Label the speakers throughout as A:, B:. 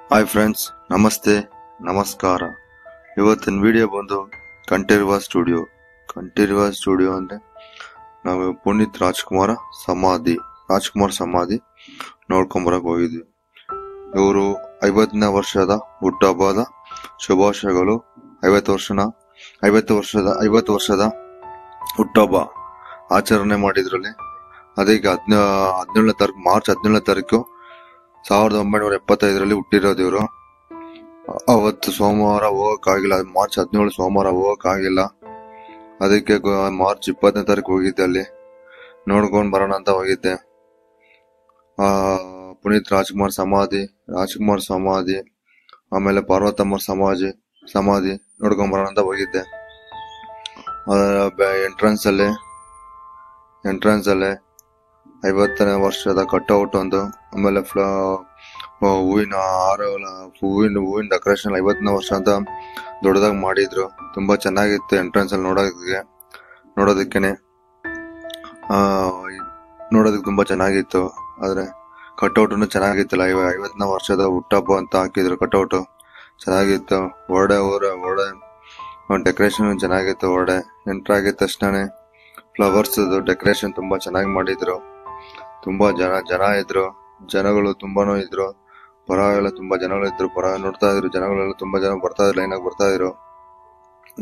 A: Hi friends, ನಮಸ್ತೆ, ನಮಸ್ಕಾರ. ಇವತ್ತಿನ ವಿಡಿಯೋ ಬಂದು ಕಂಠೀರವ ಸ್ಟುಡಿಯೋ ಅಂದ್ರೆ ನಾವು ಪುನೀತ್ ರಾಜ್ಕುಮಾರ್ ಸಮಾಧಿ ನೋಡ್ಕೊಂಬರಕ್ ಹೋಗಿದ್ವಿ. ಇವರು 50ನೇ ವರ್ಷದ ಹುಟ್ಟುಹಬ್ಬದ ಶುಭಾಶಯಗಳು. 50 ವರ್ಷದ ಹುಟ್ಟುಹಬ್ಬ ಆಚರಣೆ ಮಾಡಿದ್ರಲ್ಲಿ ಅದಕ್ಕೆ ಮಾರ್ಚ್ 17ನೇ ತಾರೀಕು 1975 ಹುಟ್ಟಿರೋದು ಇವರು. ಅವತ್ತು ಸೋಮವಾರ ಹೋಗಕ್ಕಾಗಿಲ್ಲ, ಮಾರ್ಚ್ 17 ಸೋಮವಾರ ಹೋಗಕ್ಕಾಗಿಲ್ಲ. ಅದಕ್ಕೆ ಮಾರ್ಚ್ 20ನೇ ತಾರೀಕು ಹೋಗಿದ್ದೆ, ಅಲ್ಲಿ ನೋಡ್ಕೊಂಡ್ ಬರೋಣ ಅಂತ ಹೋಗಿದ್ದೆ. ಪುನೀತ್ ರಾಜ್ಕುಮಾರ್ ಸಮಾಧಿ ಆಮೇಲೆ ಪಾರ್ವತಮ್ಮ ಸಮಾಧಿ ನೋಡ್ಕೊಂಡ್ ಬರೋಣ ಅಂತ ಹೋಗಿದ್ದೆ. ಎಂಟ್ರೆನ್ಸ್ ಅಲ್ಲೇ 50ನೇ ವರ್ಷದ ಕಟ್ಔಟ್ ಒಂದು, ಆಮೇಲೆ ಹೂವಿನ ಡೆಕೋರೇಷನ್ 50ನೇ ವರ್ಷ ಅಂತ ದೊಡ್ಡದಾಗಿ ಮಾಡಿದ್ರು. ತುಂಬಾ ಚೆನ್ನಾಗಿತ್ತು. ಎಂಟ್ರೆನ್ಸ್ ಅಲ್ಲಿ ನೋಡೋದಕ್ಕೆ ತುಂಬಾ ಚೆನ್ನಾಗಿತ್ತು. ಆದ್ರೆ ಕಟ್ಔಟ್ ಚೆನ್ನಾಗಿತ್ತಲ್ಲ, 50ನೇ ವರ್ಷದ ಹುಟ್ಟಹಬ್ಬ ಅಂತ ಹಾಕಿದ್ರು. ಕಟ್ಔಟ್ ಚೆನ್ನಾಗಿತ್ತು. ಹೊರಡೆ ಡೆಕೋರೇಷನ್ ಚೆನ್ನಾಗಿತ್ತು. ಹೊರಡೆ ಎಂಟ್ರ್ ಆಗಿದ ತಕ್ಷಣ ಫ್ಲವರ್ಸ್ ಡೆಕೋರೇಷನ್ ತುಂಬಾ ಚೆನ್ನಾಗಿ ಮಾಡಿದ್ರು. ತುಂಬಾ ಜನ ಇದ್ರು, ಜನಗಳು ತುಂಬಾನು ಇದ್ರು. ಪರವಾಗಿಲ್ಲ, ತುಂಬಾ ಜನಗಳು ಇದ್ರು. ನೋಡ್ತಾ ಇದ್ರು ಜನಗಳೆಲ್ಲ, ತುಂಬಾ ಜನ ಬರ್ತಾ ಇದ್ರು, ಲೈನ್ ಆಗಿ ಬರ್ತಾ ಇದ್ರು.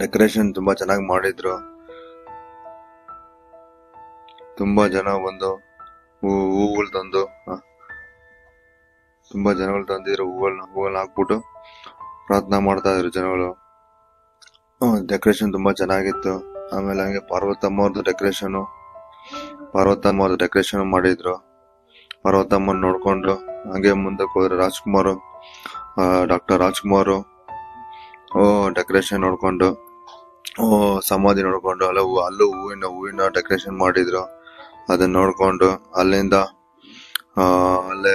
A: ಡೆಕೋರೇಷನ್ ತುಂಬಾ ಚೆನ್ನಾಗಿ ಮಾಡಿದ್ರು. ತುಂಬಾ ಜನ ಬಂದು ಹೂಗಳು ತಂದು ತುಂಬಾ ಜನಗಳು ತಂದಿದ್ರು. ಹೂಗಳನ್ನ ಹಾಕ್ಬಿಟ್ಟು ಪ್ರಾರ್ಥನಾ ಮಾಡ್ತಾ ಇದ್ರು ಜನಗಳು. ಡೆಕೋರೇಷನ್ ತುಂಬಾ ಚೆನ್ನಾಗಿತ್ತು. ಆಮೇಲೆ ಹಂಗೆ ಪಾರ್ವತಮ್ಮವ್ರದ್ದು ಡೆಕೋರೇಷನ್ ಮಾಡಿದ್ರು. ಪಾರ್ವತಮ್ಮನ್ ನೋಡ್ಕೊಂಡು ಹಂಗೆ ಮುಂದಕ್ಕೆ ಹೋದ್ರೆ ಡಾಕ್ಟರ್ ರಾಜ್ಕುಮಾರ್ ಡೆಕೋರೇಷನ್ ನೋಡ್ಕೊಂಡು, ಸಮಾಧಿ ನೋಡ್ಕೊಂಡು, ಅಲ್ಲೂ ಹೂವಿನ ಡೆಕೋರೇಷನ್ ಮಾಡಿದ್ರು. ಅದನ್ನ ನೋಡ್ಕೊಂಡು ಅಲ್ಲಿಂದ ಅಲ್ಲೇ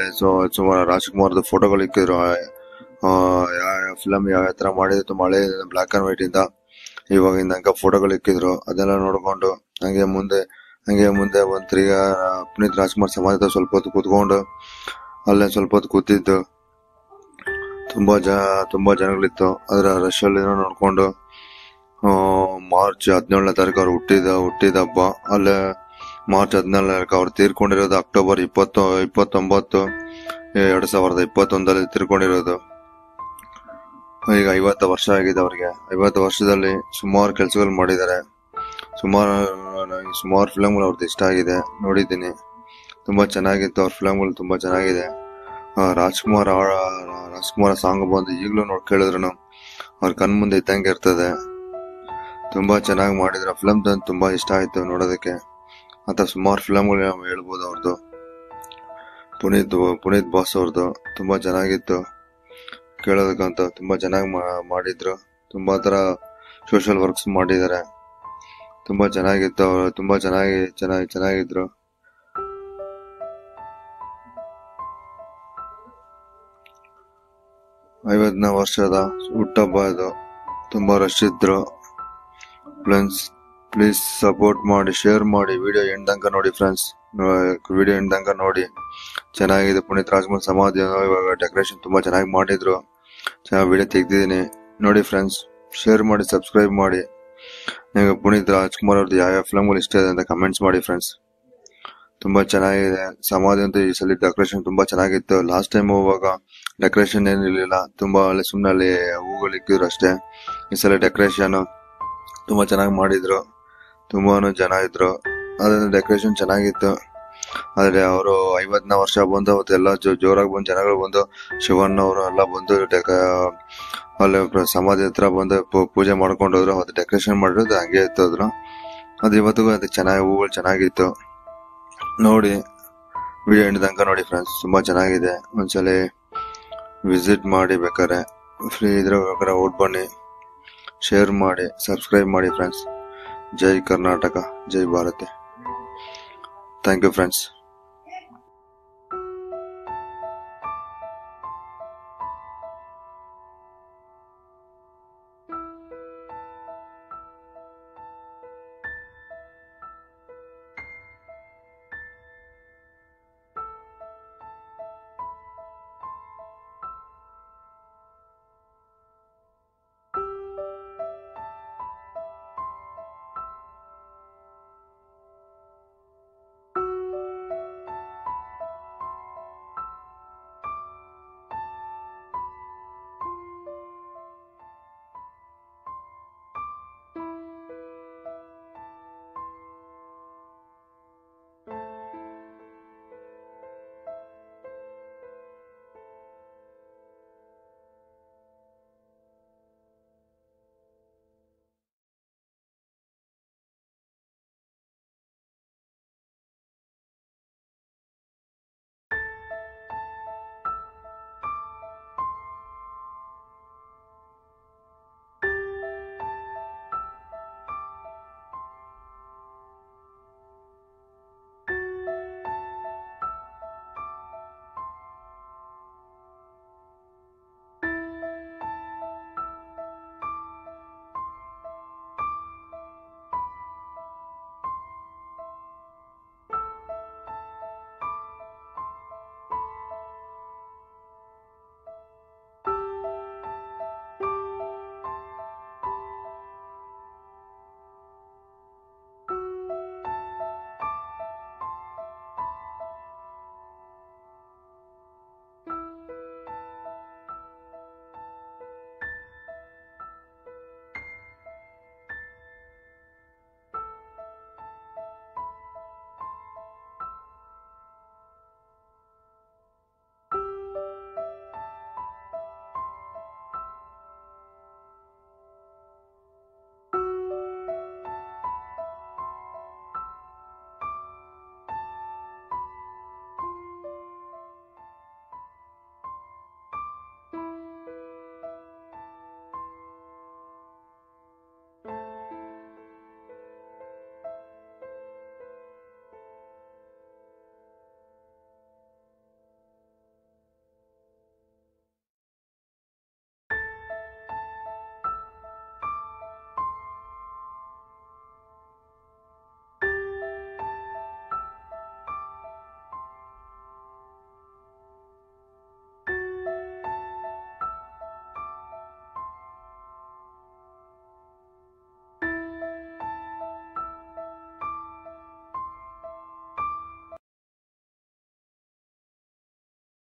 A: ಸುಮಾರು ರಾಜ್ಕುಮಾರ್ದು ಫೋಟೋಗಳು ಇಕ್ಕಿದ್ರು. ಫಿಲಮ್ ಯಾವ ತರ ಮಾಡಿದ್ರು, ಮಳೆ ಬ್ಲಾಕ್ ಅಂಡ್ ವೈಟ್ ಇಂದ ಇವಾಗಿಂದ ಫೋಟೋಗಳು ಇಕ್ಕಿದ್ರು. ಅದೆಲ್ಲ ನೋಡ್ಕೊಂಡು ಹಂಗೆ ಮುಂದೆ ಒಂದ್ ತಿರ್ಗ ಪುನೀತ್ ರಾಜ್ಕುಮಾರ್ ಸಮಾಧಿ ಸ್ವಲ್ಪ ಹೊತ್ತು ಕೂತ್ಕೊಂಡು ಅಲ್ಲೇ ಸ್ವಲ್ಪ ಹೊತ್ತು ಕೂತಿದ್ದು. ತುಂಬಾ ಜನಗಳಿತ್ತು. ಅದ್ರ ರಶ್ ಅಲ್ಲಿ ನೋಡ್ಕೊಂಡು ಮಾರ್ಚ್ 17ನೇ ತಾರೀಕು ಅವ್ರು ಹುಟ್ಟಿದ ಹಬ್ಬ. ಅಲ್ಲೇ ಮಾರ್ಚ್ 17ನೇ ತಾರೀಕು ಅವ್ರು ತೀರ್ಕೊಂಡಿರೋದು ಅಕ್ಟೋಬರ್ 29, 2021 ತೀರ್ಕೊಂಡಿರೋದು. ಈಗ 50 ವರ್ಷ ಆಗಿದೆ ಅವ್ರಿಗೆ. 50 ವರ್ಷದಲ್ಲಿ ಸುಮಾರು ಕೆಲಸಗಳು ಮಾಡಿದ್ದಾರೆ. ಸುಮಾರು ಫಿಲಮ್ಗಳು ಅವ್ರದ್ದು ಇಷ್ಟ ಆಗಿದೆ, ನೋಡಿದ್ದೀನಿ. ತುಂಬಾ ಚೆನ್ನಾಗಿತ್ತು ಅವ್ರ ಫಿಲಮ್ಗಳು, ತುಂಬಾ ಚೆನ್ನಾಗಿದೆ. ರಾಜ್ಕುಮಾರ್ ಸಾಂಗ್ ಬಂದು ಈಗಲೂ ಕೇಳಿದ್ರು ಅವ್ರ ಕಣ್ ಮುಂದೆ ಇದ್ದಂಗೆ ಇರ್ತದೆ. ತುಂಬಾ ಚೆನ್ನಾಗಿ ಮಾಡಿದ್ರು. ಫಿಲಮ್ ತುಂಬಾ ಇಷ್ಟ ಆಯ್ತು ನೋಡೋದಕ್ಕೆ. ಅಂತ ಸುಮಾರು ಫಿಲಮ್ಗಳು ನಾವು ಹೇಳ್ಬೋದು ಅವ್ರದ್ದು. ಪುನೀತ್ ಬಾಸ್ ಅವ್ರದ್ದು ತುಂಬಾ ಚೆನ್ನಾಗಿತ್ತು ಕೇಳೋದಕ್ಕಂತ. ತುಂಬಾ ಚೆನ್ನಾಗಿ ಮಾಡಿದ್ರು. ತುಂಬಾ ತರ ಸೋಷಿಯಲ್ ವರ್ಕ್ಸ್ ಮಾಡಿದ್ದಾರೆ. ತುಂಬಾ ಚೆನ್ನಾಗಿತ್ತು. ಅವರು ತುಂಬಾ ಚೆನ್ನಾಗಿದ್ರು. 50ನೇ ವರ್ಷದ ಹುಟ್ಟಹಬ್ಬ ಇದು. ತುಂಬಾ ರಶ್ ಇದ್ರು. ಪ್ಲೀಸ್ ಸಪೋರ್ಟ್ ಮಾಡಿ, ಶೇರ್ ಮಾಡಿ. ವಿಡಿಯೋ ಎಂಡ್ ತನಕ ನೋಡಿ ಫ್ರೆಂಡ್ಸ್. ವಿಡಿಯೋ ಎಂಡ್ ತನಕ ನೋಡಿ. ಚೆನ್ನಾಗಿದೆ. ಪುನೀತ್ ರಾಜ್ಕುಮಾರ್ ಸಮಾಧಿ ಇವಾಗ ಡೆಕೋರೇಷನ್ ತುಂಬಾ ಚೆನ್ನಾಗಿ ಮಾಡಿದ್ರು. ಚೆನ್ನಾಗಿ ವಿಡಿಯೋ ತೆಗ್ದಿದ್ದೀನಿ, ನೋಡಿ ಫ್ರೆಂಡ್ಸ್. ಶೇರ್ ಮಾಡಿ, ಸಬ್ಸ್ಕ್ರೈಬ್ ಮಾಡಿ. ನಿಮಗೆ ಪುನೀತ್ ರಾಜ್ಕುಮಾರ್ ಅವ್ರದ್ದು ಯಾವ ಫಿಲಮ್ಗಳು ಇಷ್ಟ ಇದೆ ಅಂತ ಕಮೆಂಟ್ಸ್ ಮಾಡಿ ಫ್ರೆಂಡ್ಸ್. ತುಂಬಾ ಚೆನ್ನಾಗಿದೆ. ಸಮಾಧಿ ಅಂತ ಈ ಸಲ ಡೆಕೋರೇಷನ್ ತುಂಬಾ ಚೆನ್ನಾಗಿತ್ತು. ಲಾಸ್ಟ್ ಟೈಮ್ ಹೋಗುವಾಗ ಡೆಕೋರೇಷನ್ ಏನಿರ್ಲಿಲ್ಲ, ತುಂಬಾ ಸುಮ್ನೆ ಅಲ್ಲಿ ಹೂಗಳು ಇಕ್ಕಿದ್ರು ಅಷ್ಟೇ. ಈ ಸಲ ಡೆಕೋರೇಷನ್ ತುಂಬಾ ಚೆನ್ನಾಗಿ ಮಾಡಿದ್ರು. ತುಂಬಾನು ಜನ ಇದ್ರು. ಅದ್ರಿಂದ ಡೆಕೋರೇಷನ್ ಚೆನ್ನಾಗಿತ್ತು. ಆದ್ರೆ ಅವರು 50ನೇ ವರ್ಷ ಬಂದು ಅವತ್ತು ಎಲ್ಲ ಜೋರಾಗಿ ಬಂದು ಜನಗಳು ಬಂದು, ಶಿವಣ್ಣ ಅವರು ಎಲ್ಲ ಬಂದು ಅಲ್ಲಿ ಸಮಾಧಿ ಹತ್ರ ಬಂದು ಪೂಜೆ ಮಾಡ್ಕೊಂಡು ಹೋದ್ರು. ಅವತ್ತು ಡೆಕೋರೇಷನ್ ಮಾಡಿರೋದು ಹಂಗೆ ಇತ್ತು. ಅದು ಇವತ್ತಿಗೂ ಅದಕ್ಕೆ ಚೆನ್ನಾಗಿ ಹೂಗಳು ಚೆನ್ನಾಗಿತ್ತು. ನೋಡಿ, ವಿಡಿಯೋ ಎಂಡ್ ತನಕ ನೋಡಿ ಫ್ರೆಂಡ್ಸ್. ತುಂಬಾ ಚೆನ್ನಾಗಿದೆ. ಒಂದ್ಸಲ ವಿಸಿಟ್ ಮಾಡಿ, ಬೇಕಾರೆ ಫ್ರೀ ಇದ್ರೆ ಬೇಕಾರೆ ಓಟ್ ಬನ್ನಿ. ಶೇರ್ ಮಾಡಿ, ಸಬ್ಸ್ಕ್ರೈಬ್ ಮಾಡಿ ಫ್ರೆಂಡ್ಸ್. ಜೈ ಕರ್ನಾಟಕ, ಜೈ ಭಾರತಿ. Thank you friends.